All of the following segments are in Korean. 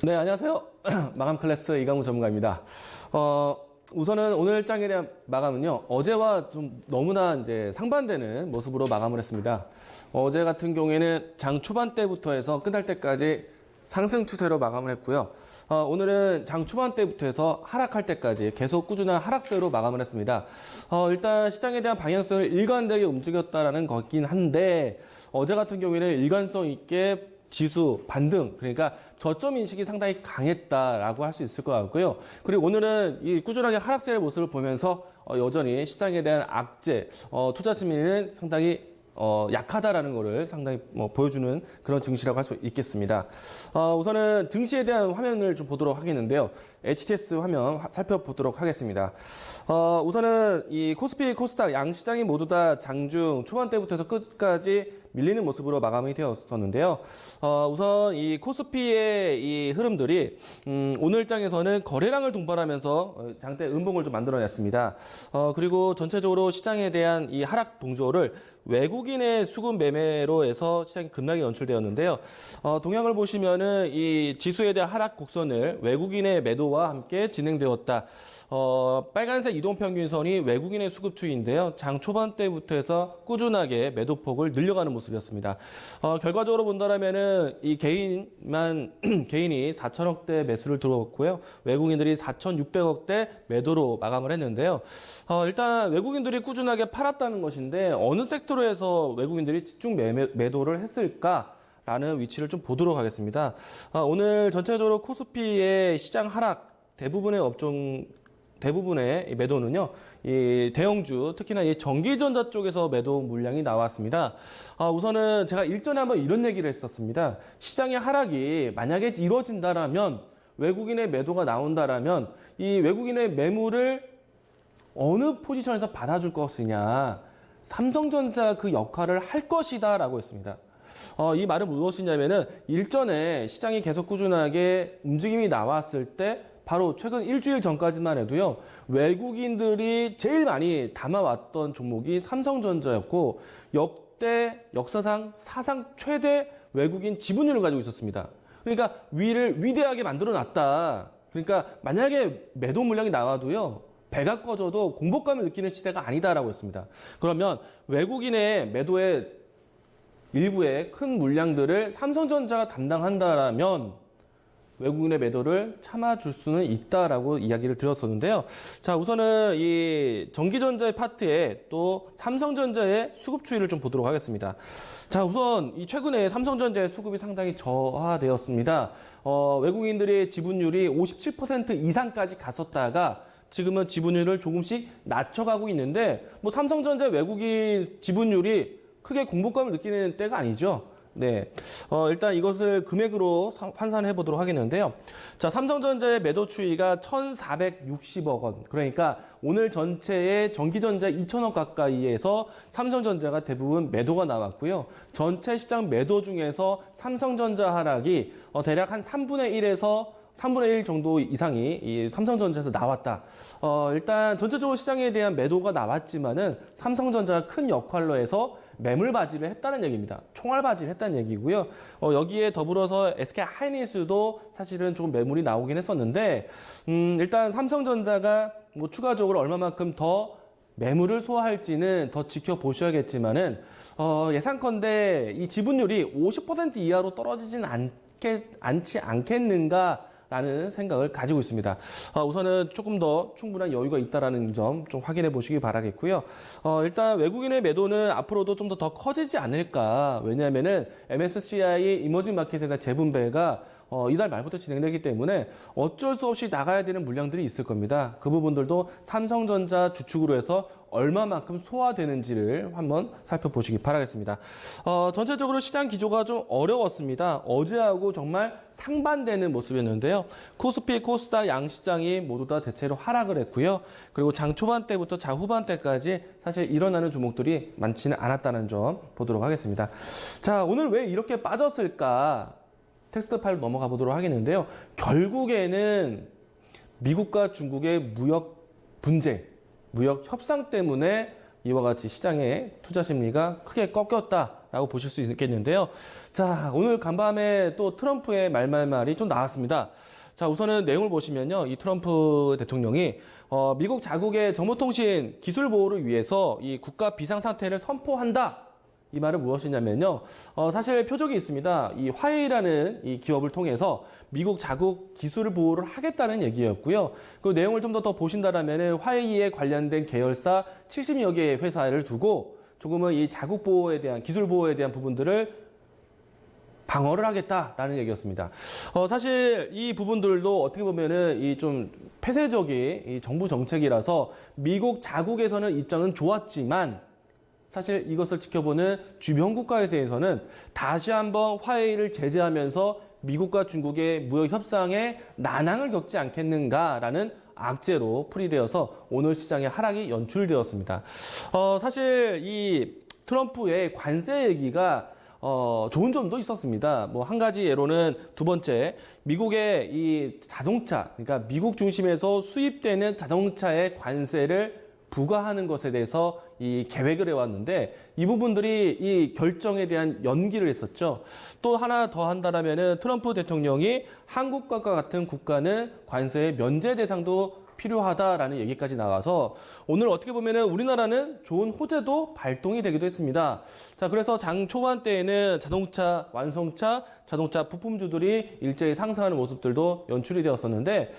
네, 안녕하세요. 마감 클래스 이강우 전문가입니다. 우선은 오늘 장에 대한 마감은요, 어제와 좀 너무나 이제 상반되는 모습으로 마감을 했습니다. 어제 같은 경우에는 장 초반 때부터 해서 끝날 때까지 상승 추세로 마감을 했고요. 오늘은 장 초반 때부터 해서 하락할 때까지 계속 꾸준한 하락세로 마감을 했습니다. 일단 시장에 대한 방향성을 일관되게 움직였다라는 거긴 한데, 어제 같은 경우에는 일관성 있게 지수 반등, 그러니까 저점 인식이 상당히 강했다라고 할 수 있을 것 같고요. 그리고 오늘은 이 꾸준하게 하락세의 모습을 보면서 여전히 시장에 대한 악재, 투자 심리는 상당히 약하다라는 거를 상당히 보여주는 그런 증시라고 할 수 있겠습니다. 우선은 증시에 대한 화면을 좀 보도록 하겠는데요. HTS 화면 살펴보도록 하겠습니다. 우선은 이 코스피, 코스닥 양 시장이 모두 다 장중 초반 때부터 해서 끝까지 밀리는 모습으로 마감이 되었었는데요. 우선 이 코스피의 이 흐름들이 오늘 장에서는 거래량을 동반하면서 장대 음봉을 좀 만들어냈습니다. 그리고 전체적으로 시장에 대한 이 하락 동조를 외국인의 수급 매매로 해서 시장이 급락이 연출되었는데요. 동향을 보시면은 이 지수에 대한 하락 곡선을 외국인의 매도와 함께 진행되었다. 빨간색 이동평균선이 외국인의 수급 추이인데요. 장 초반 때부터 해서 꾸준하게 매도폭을 늘려가는 모습이었습니다. 결과적으로 본다면은 이 개인이 4천억대 매수를 들어왔고요. 외국인들이 4,600억대 매도로 마감을 했는데요. 일단 외국인들이 꾸준하게 팔았다는 것인데 어느 섹터로 해서 외국인들이 집중 매도를 했을까? 라는 위치를 좀 보도록 하겠습니다. 오늘 전체적으로 코스피의 시장 하락 대부분의 매도는요, 이 대형주, 특히나 이 전기전자 쪽에서 매도 물량이 나왔습니다. 우선은 제가 일전에 한번 이런 얘기를 했었습니다. 시장의 하락이 만약에 이루어진다라면, 외국인의 매도가 나온다라면, 이 외국인의 매물을 어느 포지션에서 받아줄 것이냐, 삼성전자 그 역할을 할 것이다 라고 했습니다. 이 말은 무엇이냐면은 일전에 시장이 계속 꾸준하게 움직임이 나왔을 때 바로 최근 일주일 전까지만 해도요, 외국인들이 제일 많이 담아왔던 종목이 삼성전자였고, 역사상 사상 최대 외국인 지분율을 가지고 있었습니다. 그러니까 위대하게 만들어 놨다. 그러니까 만약에 매도 물량이 나와도요, 배가 꺼져도 공복감을 느끼는 시대가 아니다라고 했습니다. 그러면 외국인의 매도의 일부의 큰 물량들을 삼성전자가 담당한다라면 외국인의 매도를 참아줄 수는 있다라고 이야기를 드렸었는데요. 자, 우선은 이 전기전자의 파트에 또 삼성전자의 수급 추이를 좀 보도록 하겠습니다. 자, 우선 이 최근에 삼성전자의 수급이 상당히 저하되었습니다. 외국인들의 지분율이 57% 이상까지 갔었다가 지금은 지분율을 조금씩 낮춰가고 있는데, 삼성전자 외국인 지분율이 크게 공복감을 느끼는 때가 아니죠. 네. 일단 이것을 금액으로 환산해 보도록 하겠는데요. 자, 삼성전자의 매도 추이가 1,460억 원. 그러니까 오늘 전체의 전기전자 2,000억 가까이에서 삼성전자가 대부분 매도가 나왔고요. 전체 시장 매도 중에서 삼성전자 하락이 대략 한 3분의 1에서 3분의 1 정도 이상이 이 삼성전자에서 나왔다. 일단 전체적으로 시장에 대한 매도가 나왔지만은 삼성전자가 큰 역할로 해서 매물바지를 했다는 얘기입니다. 총알바지를 했다는 얘기고요. 여기에 더불어서 SK하이닉스도 사실은 조금 매물이 나오긴 했었는데, 일단 삼성전자가 추가적으로 얼마만큼 더 매물을 소화할지는 더 지켜보셔야겠지만은, 예상컨대 이 지분율이 50% 이하로 떨어지진 않지 않겠는가? 라는 생각을 가지고 있습니다. 우선은 조금 더 충분한 여유가 있다라는 점 좀 확인해 보시기 바라겠고요. 일단 외국인의 매도는 앞으로도 좀 더 커지지 않을까. 왜냐하면은 MSCI 이머징 마켓에 대한 재분배가 이달 말부터 진행되기 때문에 어쩔 수 없이 나가야 되는 물량들이 있을 겁니다. 그 부분들도 삼성전자 주축으로 해서 얼마만큼 소화되는지를 한번 살펴보시기 바라겠습니다. 전체적으로 시장 기조가 좀 어려웠습니다. 어제하고 정말 상반되는 모습이었는데요. 코스피, 코스닥 양 시장이 모두 다 대체로 하락을 했고요. 그리고 장 초반 때부터 장 후반 때까지 사실 일어나는 종목들이 많지는 않았다는 점 보도록 하겠습니다. 자, 오늘 왜 이렇게 빠졌을까? 텍스트 파일 넘어가 보도록 하겠는데요. 결국에는 미국과 중국의 무역 분쟁, 무역 협상 때문에 이와 같이 시장의 투자 심리가 크게 꺾였다. 라고 보실 수 있겠는데요. 자, 오늘 간밤에 또 트럼프의 말이 좀 나왔습니다. 자, 우선은 내용을 보시면요. 이 트럼프 대통령이 미국 자국의 정보통신 기술 보호를 위해서 이 국가 비상상태를 선포한다. 이 말은 무엇이냐면요. 사실 표적이 있습니다. 이 화웨이라는 이 기업을 통해서 미국 자국 기술 보호를 하겠다는 얘기였고요. 그 내용을 좀 더 보신다라면 화웨이에 관련된 계열사 70여 개의 회사를 두고 조금은 이 자국 보호에 대한 기술 보호에 대한 부분들을 방어를 하겠다라는 얘기였습니다. 사실 이 부분들도 어떻게 보면은 이 좀 폐쇄적인 이 정부 정책이라서 미국 자국에서는 입장은 좋았지만 사실 이것을 지켜보는 주변 국가에 대해서는 다시 한번 화웨이를 제재하면서 미국과 중국의 무역 협상에 난항을 겪지 않겠는가라는 악재로 풀이되어서 오늘 시장의 하락이 연출되었습니다. 사실 이 트럼프의 관세 얘기가 좋은 점도 있었습니다. 뭐 한 가지 예로는 두 번째, 미국의 이 자동차, 그러니까 미국 중심에서 수입되는 자동차의 관세를 부과하는 것에 대해서 이 계획을 해왔는데 이 부분들이 이 결정에 대한 연기를 했었죠. 또 하나 더 한다라면은 트럼프 대통령이 한국과 같은 국가는 관세의 면제 대상도 필요하다라는 얘기까지 나와서 오늘 어떻게 보면은 우리나라는 좋은 호재도 발동이 되기도 했습니다. 자, 그래서 장 초반 때에는 자동차 완성차, 자동차 부품주들이 일제히 상승하는 모습들도 연출이 되었었는데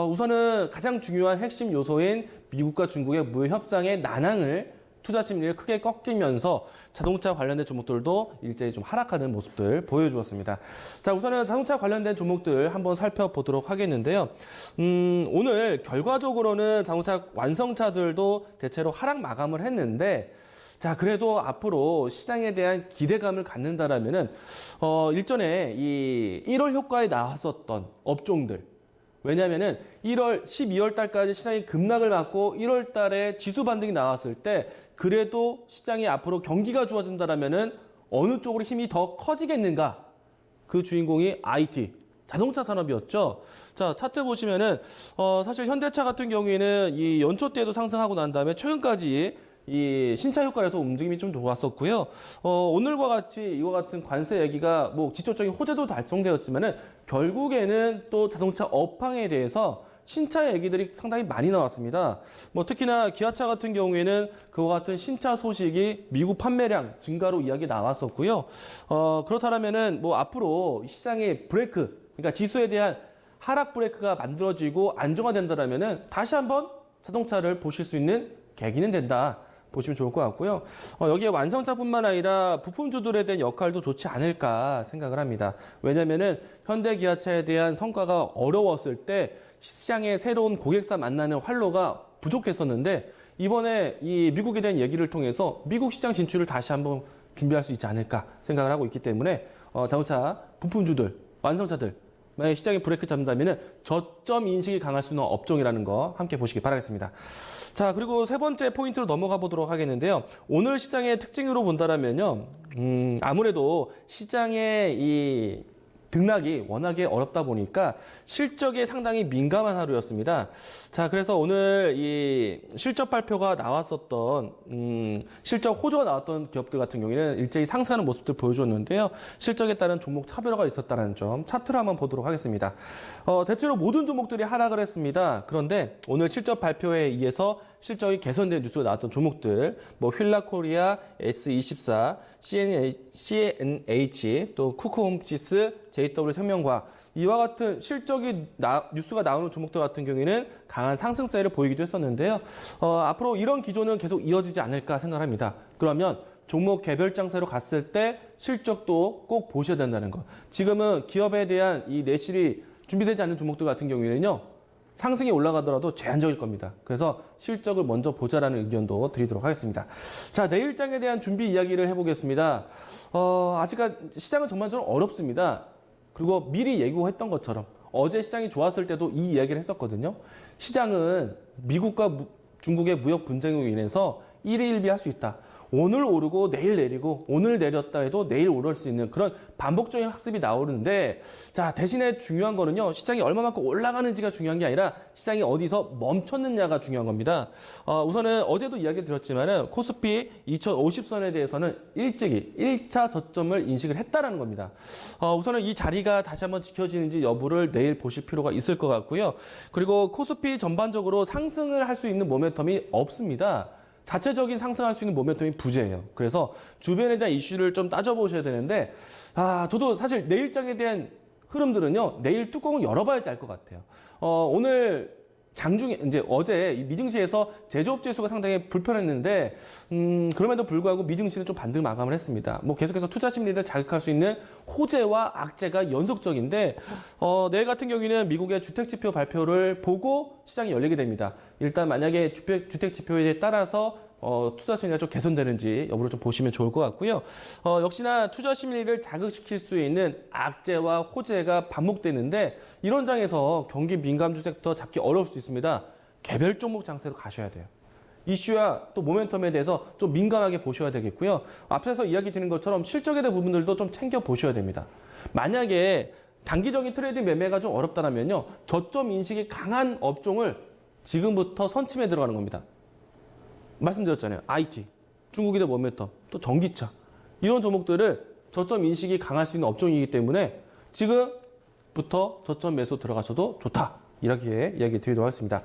우선은 가장 중요한 핵심 요소인 미국과 중국의 무역 협상의 난항을 투자 심리를 크게 꺾이면서 자동차 관련된 종목들도 일제히 좀 하락하는 모습들 보여주었습니다. 자, 우선은 자동차 관련된 종목들 한번 살펴보도록 하겠는데요. 오늘 결과적으로는 자동차 완성차들도 대체로 하락 마감을 했는데 자, 그래도 앞으로 시장에 대한 기대감을 갖는다라면은 일전에 이 1월 효과에 나왔었던 업종들 왜냐하면은 12월 달까지 시장이 급락을 맞고 1월 달에 지수 반등이 나왔을 때 그래도 시장이 앞으로 경기가 좋아진다라면은 어느 쪽으로 힘이 더 커지겠는가? 그 주인공이 IT, 자동차 산업이었죠. 자, 차트 보시면은 사실 현대차 같은 경우에는 이 연초 때도 상승하고 난 다음에 최근까지 이 신차 효과에서 움직임이 좀 좋았었고요. 오늘과 같이 이와 같은 관세 얘기가 뭐 지표적인 호재도 달성되었지만은 결국에는 또 자동차 업황에 대해서 신차 얘기들이 상당히 많이 나왔습니다. 뭐 특히나 기아차 같은 경우에는 그와 같은 신차 소식이 미국 판매량 증가로 이야기 나왔었고요. 그렇다면은 뭐 앞으로 시장의 브레이크, 그러니까 지수에 대한 하락 브레이크가 만들어지고 안정화된다라면은 다시 한번 자동차를 보실 수 있는 계기는 된다. 보시면 좋을 것 같고요. 여기에 완성차뿐만 아니라 부품주들에 대한 역할도 좋지 않을까 생각을 합니다. 왜냐면은 현대 기아차에 대한 성과가 어려웠을 때 시장의 새로운 고객사 만나는 활로가 부족했었는데 이번에 이 미국에 대한 얘기를 통해서 미국 시장 진출을 다시 한번 준비할 수 있지 않을까 생각을 하고 있기 때문에 자동차 부품주들, 완성차들 만약에 시장에 브레이크 잡는다면 저점 인식이 강할 수 있는 업종이라는 거 함께 보시기 바라겠습니다. 자, 그리고 세 번째 포인트로 넘어가 보도록 하겠는데요. 오늘 시장의 특징으로 본다면요. 아무래도 시장의 이 등락이 워낙에 어렵다 보니까 실적에 상당히 민감한 하루였습니다. 자, 그래서 오늘 이 실적 발표가 나왔었던 실적 호조가 나왔던 기업들 같은 경우에는 일제히 상승하는 모습들 보여줬는데요. 실적에 따른 종목 차별화가 있었다는 점 차트를 한번 보도록 하겠습니다. 대체로 모든 종목들이 하락을 했습니다. 그런데 오늘 실적 발표에 의해서 실적이 개선된 뉴스가 나왔던 종목들, 뭐 휠라코리아, S24, CNH, 또 쿠크홈치스, JW생명과학 이와 같은 실적이 뉴스가 나오는 종목들 같은 경우에는 강한 상승세를 보이기도 했었는데요. 앞으로 이런 기조는 계속 이어지지 않을까 생각합니다. 그러면 종목 개별 장세로 갔을 때 실적도 꼭 보셔야 된다는 것. 지금은 기업에 대한 이 내실이 준비되지 않는 종목들 같은 경우에는요. 상승이 올라가더라도 제한적일 겁니다. 그래서 실적을 먼저 보자라는 의견도 드리도록 하겠습니다. 자, 내일장에 대한 준비 이야기를 해보겠습니다. 아직까지 시장은 정말 좀 어렵습니다. 그리고 미리 예고했던 것처럼 어제 시장이 좋았을 때도 이 이야기를 했었거든요. 시장은 미국과 중국의 무역 분쟁으로 인해서 일희일비할 수 있다. 오늘 오르고 내일 내리고 오늘 내렸다 해도 내일 오를 수 있는 그런 반복적인 학습이 나오는데 자, 대신에 중요한 거는요. 시장이 얼마만큼 올라가는지가 중요한 게 아니라 시장이 어디서 멈췄느냐가 중요한 겁니다. 우선은 어제도 이야기 드렸지만은 코스피 2050선에 대해서는 일찍이 1차 저점을 인식을 했다라는 겁니다. 우선은 이 자리가 다시 한번 지켜지는지 여부를 내일 보실 필요가 있을 것 같고요. 그리고 코스피 전반적으로 상승을 할 수 있는 모멘텀이 없습니다. 자체적인 상승할 수 있는 모멘텀이 부재예요. 그래서 주변에 대한 이슈를 좀 따져보셔야 되는데, 저도 사실 내일장에 대한 흐름들은요, 내일 뚜껑을 열어봐야지 알 것 같아요. 오늘 장중에, 이제 어제 이 미증시에서 제조업 지수가 상당히 불편했는데, 그럼에도 불구하고 미증시는 좀 반등 마감을 했습니다. 뭐 계속해서 투자 심리를 자극할 수 있는 호재와 악재가 연속적인데, 내일 같은 경우에는 미국의 주택지표 발표를 보고 시장이 열리게 됩니다. 일단 만약에 주택지표에 따라서 투자 심리가 좀 개선되는지 여부를 좀 보시면 좋을 것 같고요. 역시나 투자 심리를 자극시킬 수 있는 악재와 호재가 반복되는데 이런 장에서 경기 민감주 섹터 잡기 어려울 수 있습니다. 개별 종목 장세로 가셔야 돼요. 이슈와 또 모멘텀에 대해서 좀 민감하게 보셔야 되겠고요. 앞서서 이야기 드린 것처럼 실적에 대한 부분들도 좀 챙겨 보셔야 됩니다. 만약에 단기적인 트레이딩 매매가 좀 어렵다면요. 저점 인식이 강한 업종을 지금부터 선침에 들어가는 겁니다. 말씀드렸잖아요. IT, 중국이대 모멘텀, 또 전기차 이런 종목들을 저점 인식이 강할 수 있는 업종이기 때문에 지금부터 저점 매수 들어가셔도 좋다. 이렇게 이야기 드리도록 하겠습니다.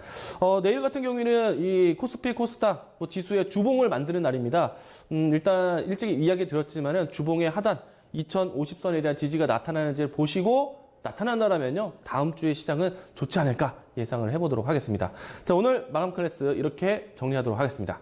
내일 같은 경우에는 이 코스피, 코스닥 지수의 주봉을 만드는 날입니다. 일단 일찍 이야기 드렸지만은 주봉의 하단 2050선에 대한 지지가 나타나는지를 보시고 나타난다면요 다음 주에 시장은 좋지 않을까 예상을 해보도록 하겠습니다. 자, 오늘 마감 클래스 이렇게 정리하도록 하겠습니다.